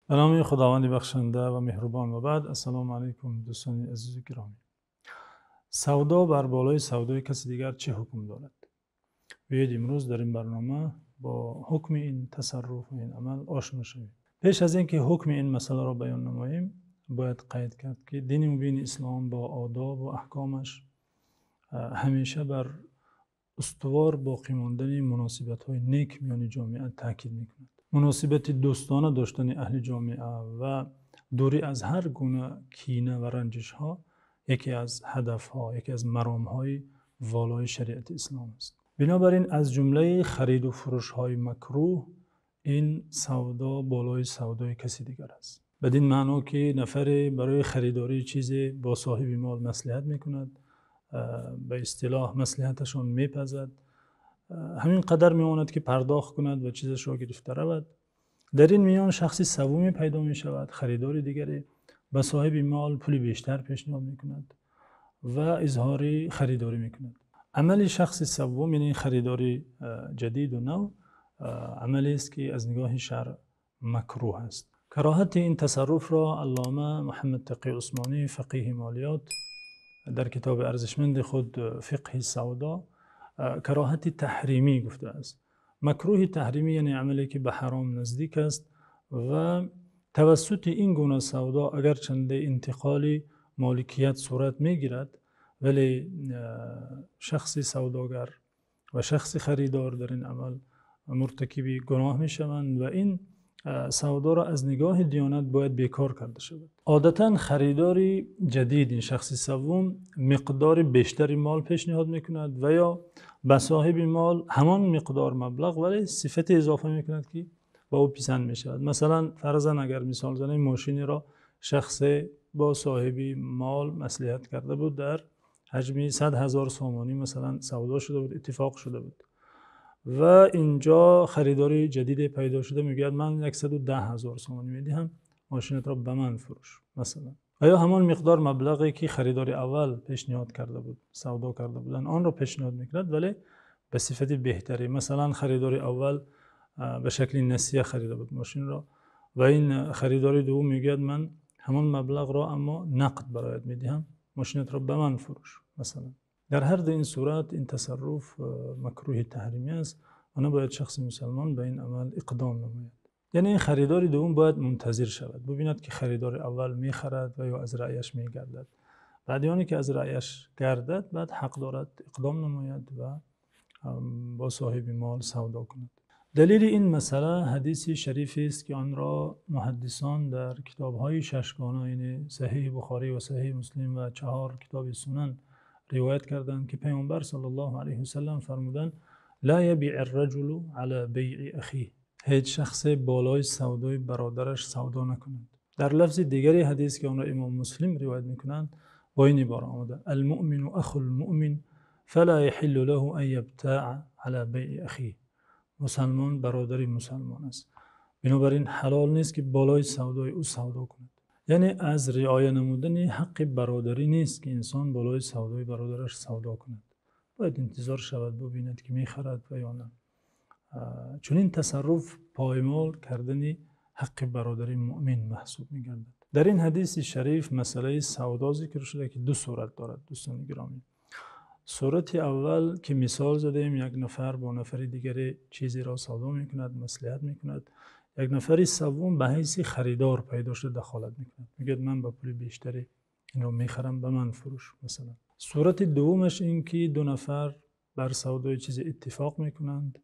به نام خداوند بخشنده و مهربان و بعد. السلام علیکم دوستان عزیز و گرامی. سودا بر بالای سودای کسی دیگر چه حکم دارد؟ بیایید امروز در این برنامه با حکم این تصرف و این عمل آشنا شویم. پیش از اینکه حکم این مسئله را بیان نماییم باید قید کرد که دین مبین اسلام با آداب و احکامش همیشه بر استوار باقی ماندن مناسبت‌های نیک میان جامعه تاکید می‌کند. مناسبت دوستانه داشتن اهل جامعه و دوری از هر گونه کینه و رنجش‌ها یکی از هدف‌ها، یکی از مرام‌های والای شریعت اسلام است. بنابراین از جمله خرید و فروش‌های مکروه این سودا بالای سودای کسی دیگر است. بدین معنا که نفر برای خریداری چیزی با صاحب مال مصلحت می‌کند، به اصطلاح مصلحتشون میپزد، همین قدر میماند که پرداخت کند و چیزش را گرفته رود. در این میان شخصی سومی پیدا می شود، خریدار دیگری به صاحب مال پول بیشتر پیشنهاد می کند و اظهار خریداری می کند. عمل شخص سوم یعنی خریداری جدید و نو عملی است که از نگاه شرع مکروه است. کراهت این تصرف را علامه محمد تقی عثمانی فقیه مالیات در کتاب ارزشمند خود فقه سودا کراهت تحریمی گفته است. مکروه تحریمی یعنی عملی که به حرام نزدیک است و توسط این گونه سودا اگرچند انتقال مالکیت صورت میگیرد ولی شخص سوداگر و شخص خریدار در این عمل مرتکب گناه میشوند و این سودا را از نگاه دیانت باید بیکار کرده شود. عادتا خریداری جدید این شخص سوم مقدار بیشتری مال پیشنهاد میکند و یا به صاحب مال همان مقدار مبلغ ولی صفت اضافه میکند که با او پسند میشود. مثلا فرضاً اگر مثال زنیم ماشینی را شخص با صاحب مال مصلحت کرده بود در حجم 100,000 سومانی مثلا سودا شده بود، اتفاق شده بود و اینجا خریداری جدید پیدا شده میگه من 110,000 سومانی میدهم ماشینت را به من فروش مثلا. آیا همان مقدار مبلغی که خریداری اول پیشنهاد کرده بود سودا کرده بودن آن را پیشنهاد میکرد ولی به صفت بهتری. مثلا خریداری اول به شکل نسیه خریده بود ماشین را و این خریداری دوم میگه من همان مبلغ را اما نقد برایت میدهم ماشینت را به من فروش مثلا. در هر دو این صورت این تصرف مکروه تحریمی است و نباید شخص مسلمان به این عمل اقدام نماید. یعنی این خریدار دوم باید منتظر شود ببیند که خریدار اول میخرد و یا از رأیش میگردد. بعد که از رأیش گردد بعد حق دارد اقدام نماید و با صاحب مال سودا کند. دلیل این مسئله حدیث شریفی است که آن را محدثان در کتاب‌های ششگانه یعنی صحیح بخاری و صحیح مسلم و 4 کتاب سنن روایت کردند که پیامبر صلی الله علیه و سلم فرمودند لا یبیع الرجل علی بیع اخیه، هیچ شخص بالای سودای برادرش سودا نکند. در لفظ دیگری حدیث که آن را امام مسلم روایت میکنند با این عبارت آمده المؤمن اخو المؤمن فلا يحل له ان يبتاع علی بیع اخیه، مسلمان برادر مسلمان است بنابراین حلال نیست که بالای سودای او سودا کند. یعنی از رعایت نمودن حق برادری نیست که انسان بالای سودای برادرش سودا کند، باید انتظار شود ببیند که میخرد و یا نه. چون این تصرف پایمال کردن حق برادری مؤمن محسوب میگردد. در این حدیث شریف مسئله سودا ذکر شده که 2 صورت دارد دوستان گرامی. صورت اول که مثال زدیم یک نفر با نفر دیگری چیزی را سودا میکند مصلحت میکند، یک نفری سوم به حیث خریدار پیدا شده دخالت میکند میگه من با پول بیشتری این رو میخرم به من فروش مثلا. صورت دومش این که 2 نفر بر سودای چیز اتفاق میکنند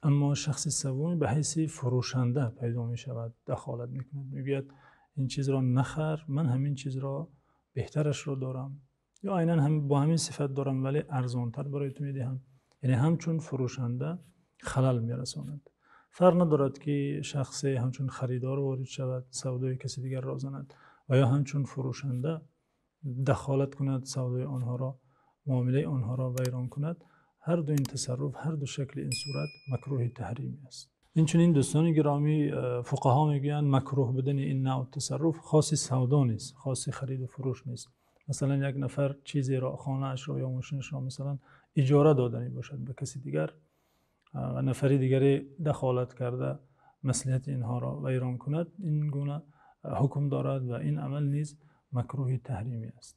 اما شخص سوم به حیث فروشنده پیدا میشود دخالت میکند میگه این چیز را نخر من همین چیز را بهترش رو دارم یا عیناً هم با همین صفت دارم ولی ارزانتر برای تو میدهم. یعنی همچون فروشنده خلل میرساند. فرق ندارد که شخص همچون خریدار وارد شود سودای کسی دیگر را زند و یا همچون فروشنده دخالت کند سودای آنها را معامله آنها را ویران کند. هر دو این تصرف هر دو شکل این صورت مکروه تحریمی است. این دوستان گرامی فقها میگویند مکروه بدن این نوع تصرف خاص سودا نیست، خاص خرید و فروش نیست. مثلا یک نفر چیزی را خانه اش را یا ماشینش را مثلا اجاره دادنی باشد به کسی دیگر و نفری دیگری دخالت کرده مصلحت اینها را ویران کند، این گونه حکم دارد و این عمل نیز مکروه تحریمی است.